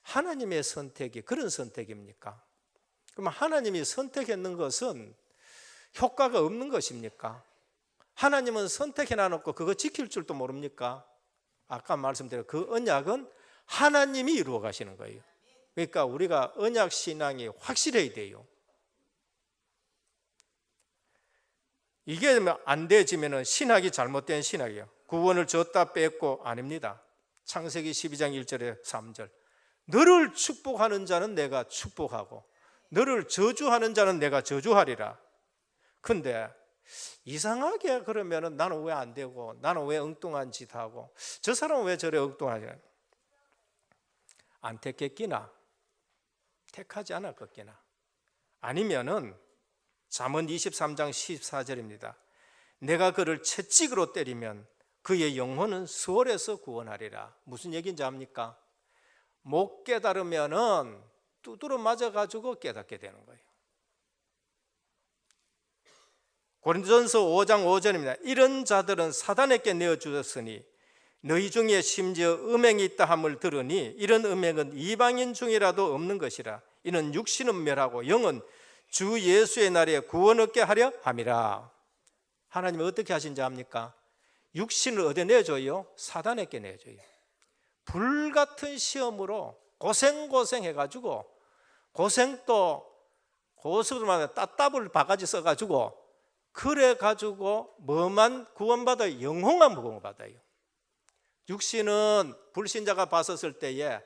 하나님의 선택이 그런 선택입니까? 그럼 하나님이 선택했는 것은 효과가 없는 것입니까? 하나님은 선택해 놔놓고 그거 지킬 줄도 모릅니까? 아까 말씀드린 그 언약은 하나님이 이루어 가시는 거예요. 그러니까 우리가 언약 신앙이 확실해야 돼요. 이게 안 되지면 신학이 잘못된 신학이에요. 구원을 줬다 뺐고 아닙니다. 창세기 12장 1절에 3절, 너를 축복하는 자는 내가 축복하고 너를 저주하는 자는 내가 저주하리라. 근데 이상하게 그러면 나는 왜 안 되고, 나는 왜 엉뚱한 짓 하고, 저 사람은 왜 저래 엉뚱하냐? 안 택했기나 택하지 않았겠기나, 아니면은 잠언 23장 14절입니다. 내가 그를 채찍으로 때리면 그의 영혼은 수월에서 구원하리라. 무슨 얘기인지 압니까? 못 깨달으면은 두드러 맞아가지고 깨닫게 되는 거예요. 고린도전서 5장 5절입니다. 이런 자들은 사단에게 내어주었으니 너희 중에 심지어 음행이 있다 함을 들으니 이런 음행은 이방인 중이라도 없는 것이라. 이는 육신은 멸하고 영은 주 예수의 날에 구원 얻게 하려 함이라. 하나님은 어떻게 하신지 압니까? 육신을 어디에 내줘요? 사단에게 내줘요. 불같은 시험으로 고생해가지고, 고생도 고수들만 따따블 바가지 써가지고, 그래가지고 뭐만 구원받아요? 영혼만 구원받아요. 육신은 불신자가 봤었을 때에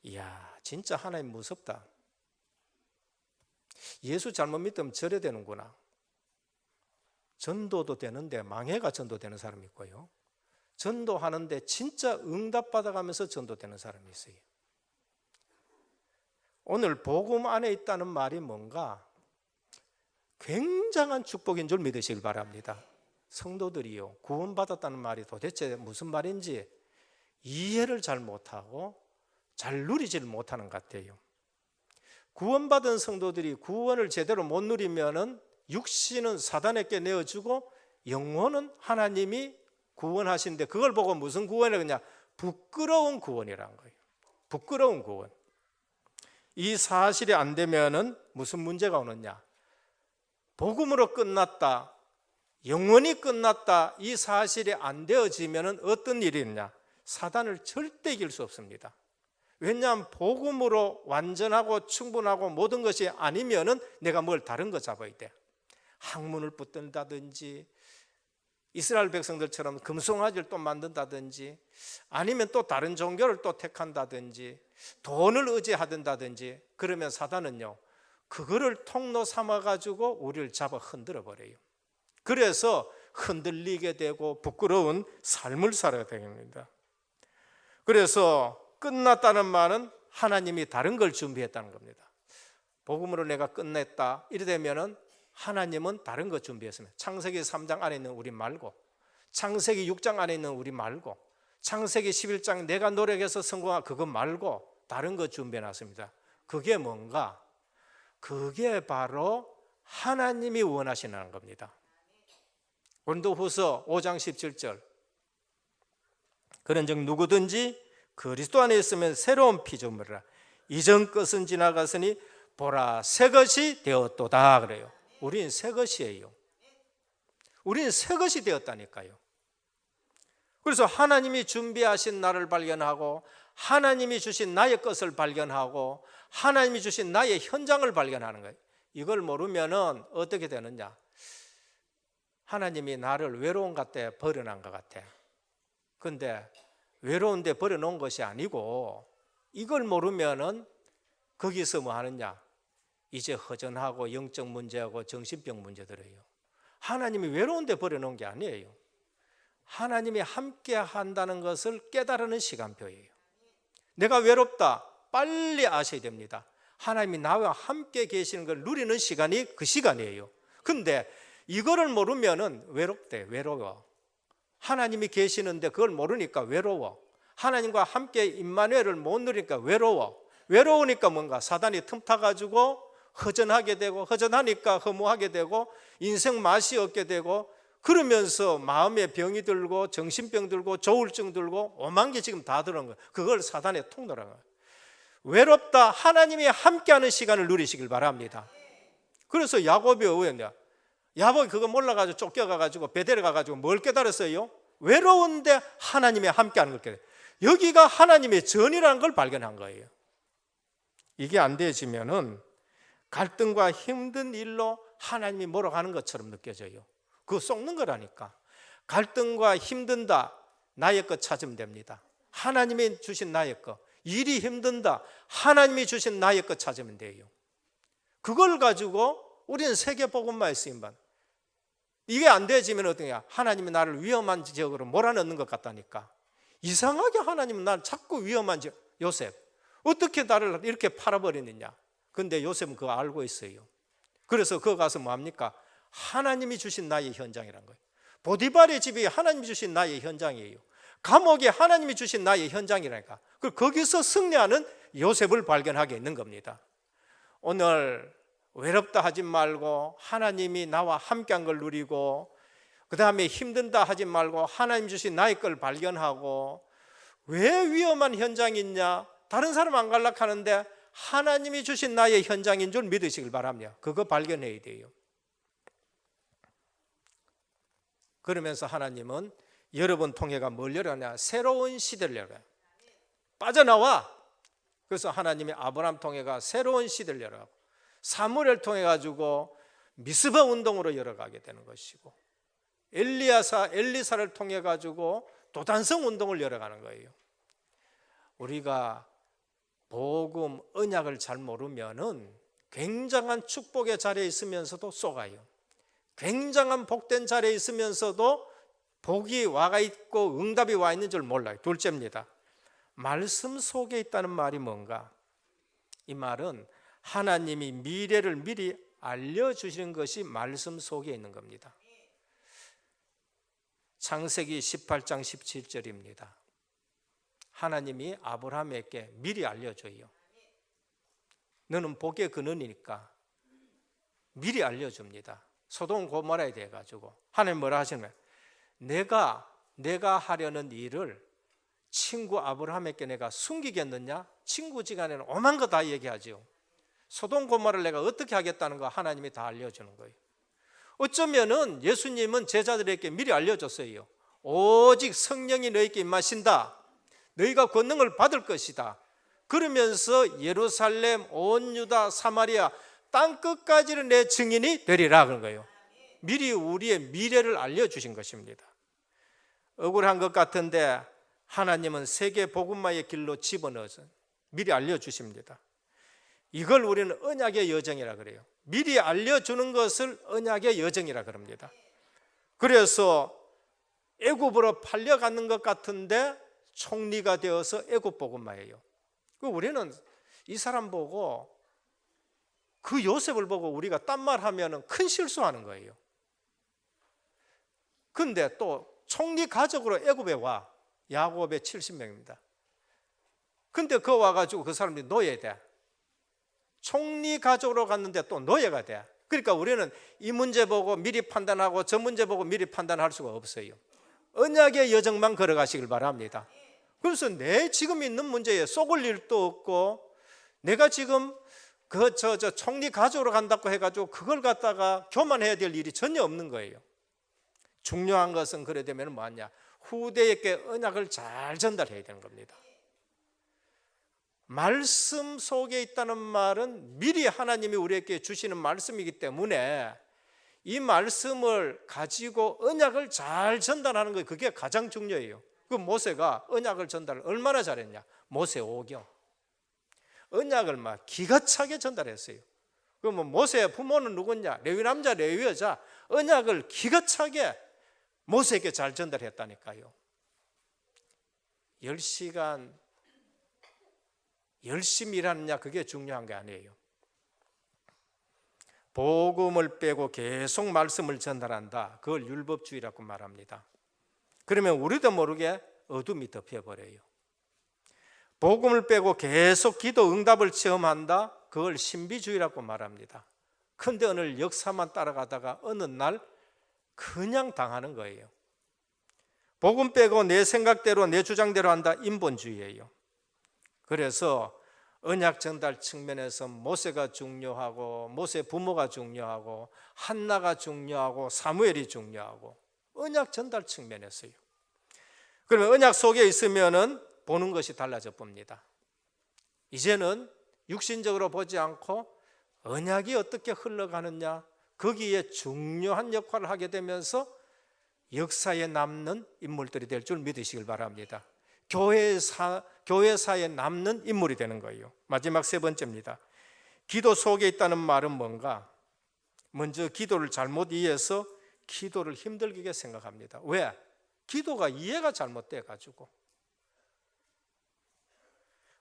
이야 진짜 하나님 무섭다, 예수 잘못 믿으면 저래 되는구나. 전도도 되는데 망해가 전도되는 사람이 있고요, 전도하는데 진짜 응답받아가면서 전도되는 사람이 있어요. 오늘 복음 안에 있다는 말이 뭔가? 굉장한 축복인 줄 믿으시길 바랍니다. 성도들이요, 구원받았다는 말이 도대체 무슨 말인지 이해를 잘 못하고 잘 누리지를 못하는 것 같아요. 구원받은 성도들이 구원을 제대로 못 누리면은 육신은 사단에게 내어주고 영혼은 하나님이 구원하신데, 그걸 보고 무슨 구원이라 그러냐? 부끄러운 구원이라는 거예요. 부끄러운 구원. 이 사실이 안 되면은 무슨 문제가 오느냐? 복음으로 끝났다, 영원히 끝났다, 이 사실이 안 되어지면은 어떤 일이 있냐? 사단을 절대 이길 수 없습니다. 왜냐하면 복음으로 완전하고 충분하고 모든 것이 아니면은 내가 뭘 다른 거 잡아야 돼. 학문을 붙든다든지, 이스라엘 백성들처럼 금송아지를 또 만든다든지, 아니면 또 다른 종교를 또 택한다든지, 돈을 의지하든다든지, 그러면 사단은요, 그거를 통로 삼아가지고 우리를 잡아 흔들어 버려요. 그래서 흔들리게 되고 부끄러운 삶을 살아야 됩니다. 그래서 끝났다는 말은 하나님이 다른 걸 준비했다는 겁니다. 복음으로 내가 끝냈다 이래 되면은 하나님은 다른 거 준비했습니다. 창세기 3장 안에 있는 우리 말고, 창세기 6장 안에 있는 우리 말고, 창세기 11장 내가 노력해서 성공한 그거 말고 다른 거 준비해놨습니다. 그게 뭔가? 그게 바로 하나님이 원하시는 겁니다. 고린도후서 5장 17절, 그런즉 누구든지 그리스도 안에 있으면 새로운 피조물이라, 이전 것은 지나갔으니 보라 새 것이 되었도다 그래요. 우린 새 것이에요. 우리는 새 것이 되었다니까요. 그래서 하나님이 준비하신 나를 발견하고, 하나님이 주신 나의 것을 발견하고, 하나님이 주신 나의 현장을 발견하는 거예요. 이걸 모르면은 어떻게 되느냐? 하나님이 나를 외로운 갓에 버려놓은 것 같아. 근데 외로운데 버려놓은 것이 아니고, 이걸 모르면은 거기서 뭐 하느냐? 이제 허전하고 영적 문제하고 정신병 문제들이에요. 하나님이 외로운데 버려놓은 게 아니에요. 하나님이 함께 한다는 것을 깨달는 시간표예요. 내가 외롭다, 빨리 아셔야 됩니다. 하나님이 나와 함께 계시는 걸 누리는 시간이 그 시간이에요. 근데 이거를 모르면은 외롭대, 외로워. 하나님이 계시는데 그걸 모르니까 외로워. 하나님과 함께 임마누엘을 못 누리니까 외로워. 외로우니까 뭔가 사단이 틈타가지고 허전하게 되고, 허전하니까 허무하게 되고, 인생 맛이 없게 되고, 그러면서 마음에 병이 들고 정신병 들고 조울증 들고 오만 개 지금 다 들어온 거예요. 그걸 사단의 통로라는 거예요. 외롭다, 하나님이 함께하는 시간을 누리시길 바랍니다. 그래서 야곱이 어였냐? 야곱이 그거 몰라가지고 쫓겨가가지고 베델에 가가지고 뭘 깨달았어요? 외로운데 하나님이 함께하는 걸 깨달아요. 여기가 하나님의 전이라는 걸 발견한 거예요. 이게 안 되어지면은 갈등과 힘든 일로 하나님이 몰아가는 것처럼 느껴져요. 그거 속는 거라니까. 갈등과 힘든다, 나의 것 찾으면 됩니다. 하나님이 주신 나의 것. 일이 힘든다, 하나님이 주신 나의 것 찾으면 돼요. 그걸 가지고 우리는 세계복음화에 쓰임반. 이게 안 되어지면 어떠냐? 하나님이 나를 위험한 지역으로 몰아넣는 것 같다니까. 이상하게 하나님은 나를 자꾸 위험한 지역. 요셉, 어떻게 나를 이렇게 팔아버리느냐? 근데 요셉은 그거 알고 있어요. 그래서 그거 가서 뭐합니까? 하나님이 주신 나의 현장이란 거예요. 보디발의 집이 하나님이 주신 나의 현장이에요. 감옥이 하나님이 주신 나의 현장이라니까. 거기서 승리하는 요셉을 발견하게 있는 겁니다. 오늘 외롭다 하지 말고 하나님이 나와 함께한 걸 누리고, 그 다음에 힘든다 하지 말고 하나님 주신 나의 걸 발견하고, 왜 위험한 현장이 있냐? 다른 사람 안 갈락하는데 하나님이 주신 나의 현장인 줄 믿으시길 바랍니다. 그거 발견해야 돼요. 그러면서 하나님은 여러분 통해가 뭘 열어냐? 새로운 시대를 열어요. 빠져나와. 그래서 하나님이 아브라함 통해가 새로운 시대를 열어가고, 사무엘을 통해 가지고 미스바 운동으로 열어가게 되는 것이고, 엘리사를 통해 가지고 도단성 운동을 열어가는 거예요. 우리가 복음, 언약을 잘 모르면은 굉장한 축복의 자리에 있으면서도 쏘가요. 굉장한 복된 자리에 있으면서도 복이 와가 있고 응답이 와 있는 줄 몰라요. 둘째입니다. 말씀 속에 있다는 말이 뭔가? 이 말은 하나님이 미래를 미리 알려주시는 것이 말씀 속에 있는 겁니다. 창세기 18장 17절입니다. 하나님이 아브라함에게 미리 알려줘요. 너는 복의 근원이니까 미리 알려줍니다. 소돔 고모라에 대해 가지고 하나님 뭐라 하시는 거예요? 내가 하려는 일을 친구 아브라함에게 내가 숨기겠느냐? 친구지간에는 오만 거 다 얘기하죠. 소돔 고모라를 내가 어떻게 하겠다는 거 하나님이 다 알려주는 거예요. 어쩌면은 예수님은 제자들에게 미리 알려줬어요. 오직 성령이 너희에게 임하신다. 너희가 권능을 받을 것이다. 그러면서 예루살렘, 온 유다, 사마리아 땅 끝까지는 내 증인이 되리라 그런 거예요. 미리 우리의 미래를 알려주신 것입니다. 억울한 것 같은데 하나님은 세계 복음화의 길로 집어넣어서 미리 알려주십니다. 이걸 우리는 언약의 여정이라 그래요. 미리 알려주는 것을 언약의 여정이라 그럽니다. 그래서 애굽으로 팔려가는 것 같은데 총리가 되어서 애굽 복음화예요. 우리는 이 사람 보고 그 요셉을 보고 우리가 딴 말 하면 큰 실수하는 거예요. 근데 또 총리 가족으로 애굽에 와. 야곱의 70명입니다. 근데 그 와가지고 그 사람들이 노예돼. 총리 가족으로 갔는데 또 노예가 돼. 그러니까 우리는 이 문제 보고 미리 판단하고 저 문제 보고 미리 판단할 수가 없어요. 언약의 여정만 걸어가시길 바랍니다. 그래서 내 지금 있는 문제에 쏘글 일도 없고 내가 지금 저 총리 가족으로 간다고 해가지고 그걸 갖다가 교만해야 될 일이 전혀 없는 거예요. 중요한 것은 그래 되면 뭐하냐? 후대에게 언약을 잘 전달해야 되는 겁니다. 말씀 속에 있다는 말은 미리 하나님이 우리에게 주시는 말씀이기 때문에 이 말씀을 가지고 언약을 잘 전달하는 거 그게 가장 중요해요. 그 모세가 언약을 전달을 얼마나 잘했냐? 모세 오경 언약을 막 기가 차게 전달했어요. 그러면 모세의 부모는 누구냐? 레위 남자, 레위 여자. 언약을 기가 차게 모세에게 잘 전달했다니까요. 10시간 열심히 일하느냐 그게 중요한 게 아니에요. 복음을 빼고 계속 말씀을 전달한다. 그걸 율법주의라고 말합니다. 그러면 우리도 모르게 어둠이 덮여버려요. 복음을 빼고 계속 기도 응답을 체험한다. 그걸 신비주의라고 말합니다. 그런데 오늘 역사만 따라가다가 어느 날 그냥 당하는 거예요. 복음 빼고 내 생각대로 내 주장대로 한다. 인본주의예요. 그래서 언약 전달 측면에서 모세가 중요하고 모세 부모가 중요하고 한나가 중요하고 사무엘이 중요하고 언약 전달 측면에서요. 그러면 언약 속에 있으면은 보는 것이 달라져 봅니다. 이제는 육신적으로 보지 않고 언약이 어떻게 흘러가느냐 거기에 중요한 역할을 하게 되면서 역사에 남는 인물들이 될 줄 믿으시길 바랍니다. 교회사에 남는 인물이 되는 거예요. 마지막 세 번째입니다. 기도 속에 있다는 말은 뭔가? 먼저 기도를 잘못 이해해서 기도를 힘들게 생각합니다. 왜? 기도가 이해가 잘못돼 가지고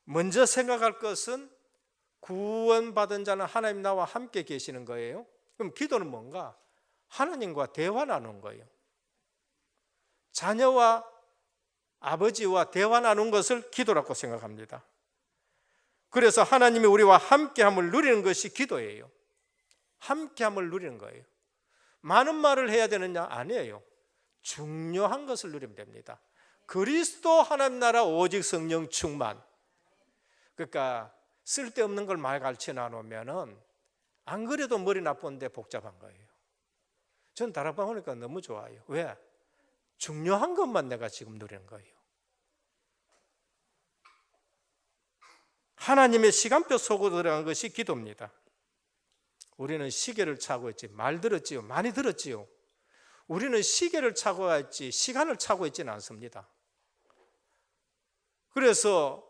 먼저 생각할 것은 구원받은 자는 하나님 나와 함께 계시는 거예요. 그럼 기도는 뭔가? 하나님과 대화 나누는 거예요. 자녀와 아버지와 대화 나눈 것을 기도라고 생각합니다. 그래서 하나님이 우리와 함께함을 누리는 것이 기도예요. 함께함을 누리는 거예요. 많은 말을 해야 되느냐? 아니에요. 중요한 것을 누리면 됩니다. 그리스도 하나님 나라 오직 성령 충만. 그러니까 쓸데없는 걸 말 가르쳐 나누면은 안 그래도 머리 나쁜데 복잡한 거예요. 전 다락방 오니까 너무 좋아요. 왜? 중요한 것만 내가 지금 누리는 거예요. 하나님의 시간표 속으로 들어간 것이 기도입니다. 우리는 시계를 차고 있지 말 들었지요? 많이 들었지요? 우리는 시계를 차고 있지 시간을 차고 있지는 않습니다. 그래서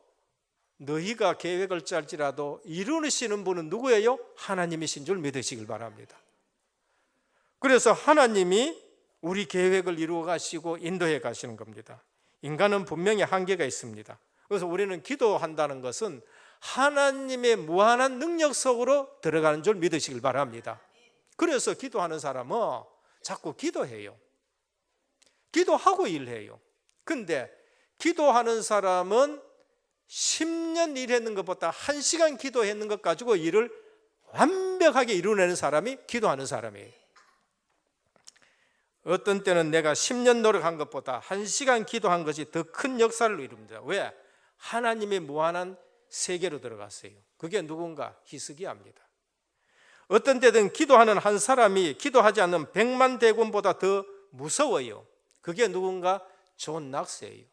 너희가 계획을 짤지라도 이루시는 분은 누구예요? 하나님이신 줄 믿으시길 바랍니다. 그래서 하나님이 우리 계획을 이루어 가시고 인도해 가시는 겁니다. 인간은 분명히 한계가 있습니다. 그래서 우리는 기도한다는 것은 하나님의 무한한 능력 속으로 들어가는 줄 믿으시길 바랍니다. 그래서 기도하는 사람은 자꾸 기도해요. 기도하고 일해요. 근데 기도하는 사람은 10년 일했는 것보다 1시간 기도했는 것 가지고 일을 완벽하게 이루어내는 사람이 기도하는 사람이에요. 어떤 때는 내가 10년 노력한 것보다 1시간 기도한 것이 더 큰 역사를 이룹니다. 왜? 하나님의 무한한 세계로 들어갔어요. 그게 누군가? 히스기야입니다. 어떤 때든 기도하는 한 사람이 기도하지 않는 100만 대군보다 더 무서워요. 그게 누군가? 존 낙스예요.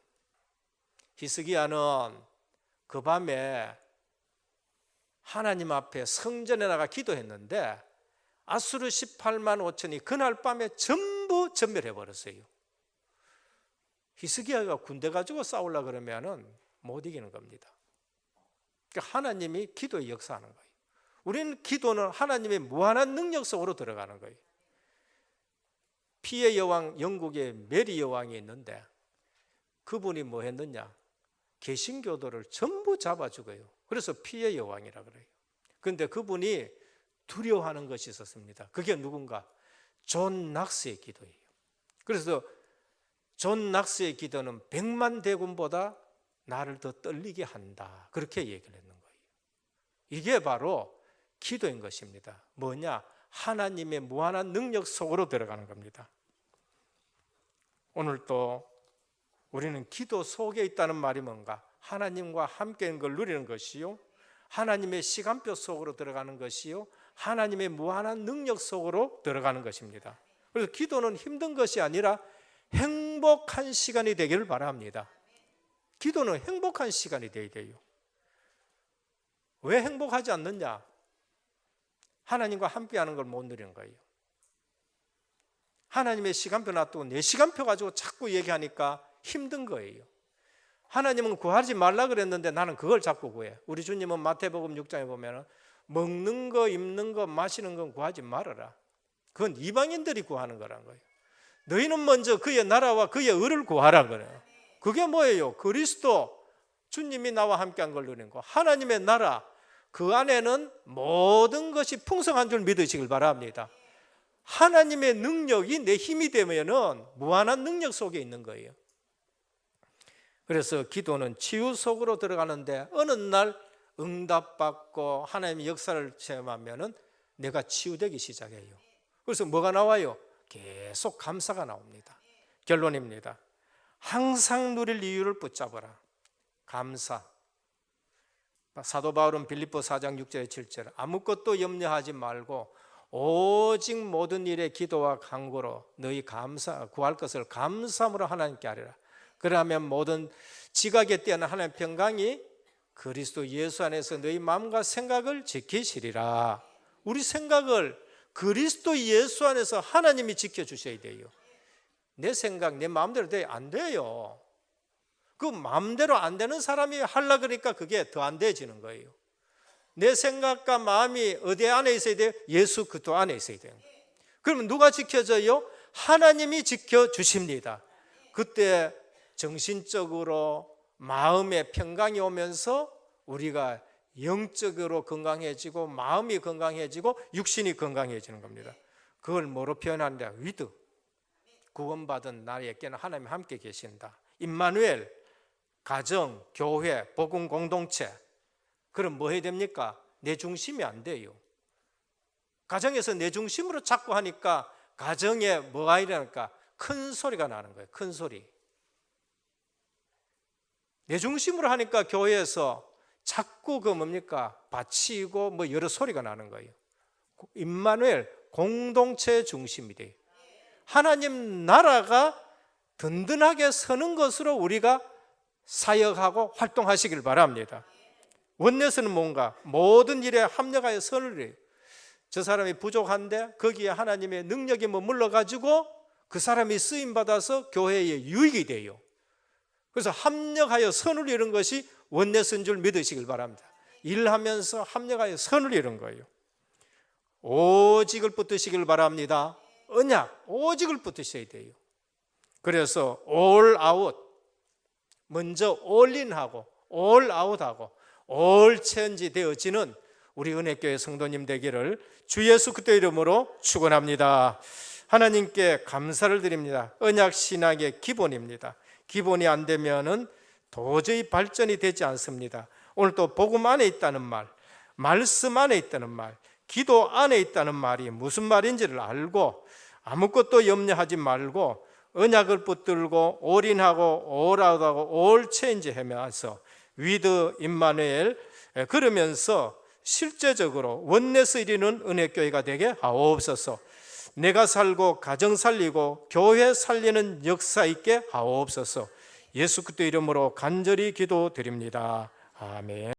히스기야는 그 밤에 하나님 앞에 성전에 나가 기도했는데 아수르 18만 5천이 그날 밤에 전부 전멸해 버렸어요. 히스기야가 군대 가지고 싸우려 그러면은 못 이기는 겁니다. 그러니까 하나님이 기도에 역사하는 거예요. 우리는 기도는 하나님의 무한한 능력 속으로 들어가는 거예요. 피의 여왕, 영국의 메리 여왕이 있는데 그분이 뭐 했느냐? 개신교도를 전부 잡아 죽어요. 그래서 피의 여왕이라 그래요. 그런데 그분이 두려워하는 것이 있었습니다. 그게 누군가? 존 낙스의 기도예요. 그래서 존 낙스의 기도는 100만 대군보다 나를 더 떨리게 한다. 그렇게 얘기를 했는 거예요. 이게 바로 기도인 것입니다. 뭐냐? 하나님의 무한한 능력 속으로 들어가는 겁니다. 오늘 또 우리는 기도 속에 있다는 말이 뭔가? 하나님과 함께인 걸 누리는 것이요, 하나님의 시간표 속으로 들어가는 것이요, 하나님의 무한한 능력 속으로 들어가는 것입니다. 그래서 기도는 힘든 것이 아니라 행복한 시간이 되기를 바랍니다. 기도는 행복한 시간이 되어야 돼요. 왜 행복하지 않느냐? 하나님과 함께하는 걸 못 누리는 거예요. 하나님의 시간표 놔두고 내 시간표 가지고 자꾸 얘기하니까 힘든 거예요. 하나님은 구하지 말라 그랬는데 나는 그걸 자꾸 구해. 우리 주님은 마태복음 6장에 보면 먹는 거, 입는 거, 마시는 건 구하지 말아라. 그건 이방인들이 구하는 거란 거예요. 너희는 먼저 그의 나라와 그의 의를 구하라 그래요. 그게 뭐예요? 그리스도, 주님이 나와 함께한 걸 누리는 거. 하나님의 나라, 그 안에는 모든 것이 풍성한 줄 믿으시길 바랍니다. 하나님의 능력이 내 힘이 되면은 무한한 능력 속에 있는 거예요. 그래서 기도는 치유 속으로 들어가는데 어느 날 응답받고 하나님의 역사를 체험하면은 내가 치유되기 시작해요. 그래서 뭐가 나와요? 계속 감사가 나옵니다. 결론입니다. 항상 누릴 이유를 붙잡아라. 감사. 사도 바울은 빌립보 4장 6절에 7절 아무것도 염려하지 말고 오직 모든 일에 기도와 간구로 너희 구할 것을 감사함으로 하나님께 아뢰라. 그러면 모든 지각에 뛰어난 하나님의 평강이 그리스도 예수 안에서 너희 마음과 생각을 지키시리라. 우리 생각을 그리스도 예수 안에서 하나님이 지켜주셔야 돼요. 내 생각, 내 마음대로 안 돼요. 그 마음대로 안 되는 사람이 하려고 그러니까 그게 더 안 돼지는 거예요. 내 생각과 마음이 어디 안에 있어야 돼요? 예수 그리스도 안에 있어야 돼요. 그러면 누가 지켜줘요? 하나님이 지켜주십니다. 그때 정신적으로 마음의 평강이 오면서 우리가 영적으로 건강해지고 마음이 건강해지고 육신이 건강해지는 겁니다. 그걸 뭐로 표현하는데? 위드. 구원받은 나에게는 하나님이 함께 계신다. 임마누엘, 가정, 교회, 복음 공동체. 그럼 뭐 해야 됩니까? 내 중심이 안 돼요. 가정에서 내 중심으로 자꾸 하니까 가정에 뭐가 일어나니까 큰 소리가 나는 거예요. 큰 소리. 내 중심으로 하니까 교회에서 자꾸 그 뭡니까? 바치고 뭐 여러 소리가 나는 거예요. 임마누엘, 공동체 중심이 돼요. 하나님 나라가 든든하게 서는 것으로 우리가 사역하고 활동하시길 바랍니다. 원내스는 뭔가? 모든 일에 합력하여 선을 해요. 저 사람이 부족한데 거기에 하나님의 능력이 머물러가지고 그 사람이 쓰임받아서 교회에 유익이 돼요. 그래서 합력하여 선을 이룬 것이 원내스인 줄 믿으시길 바랍니다. 일하면서 합력하여 선을 이룬 거예요. 오직을 붙드시길 바랍니다. 언약, 오직을 붙으셔야 돼요. 그래서 all out, 먼저 all in하고 all out하고 all change 되어지는 우리 은혜교회 성도님 되기를 주 예수 그리스도 이름으로 축원합니다. 하나님께 감사를 드립니다. 언약 신학의 기본입니다. 기본이 안 되면은 도저히 발전이 되지 않습니다. 오늘 또 복음 안에 있다는 말, 말씀 안에 있다는 말, 기도 안에 있다는 말이 무슨 말인지를 알고 아무것도 염려하지 말고 언약을 붙들고 올인하고 올아웃하고 올 체인지 하면서 위드 임마누엘 그러면서 실제적으로 원내스 이루는 은혜교회가 되게 하옵소서. 내가 살고 가정 살리고 교회 살리는 역사 있게 하옵소서. 예수 그리스도 이름으로 간절히 기도드립니다. 아멘.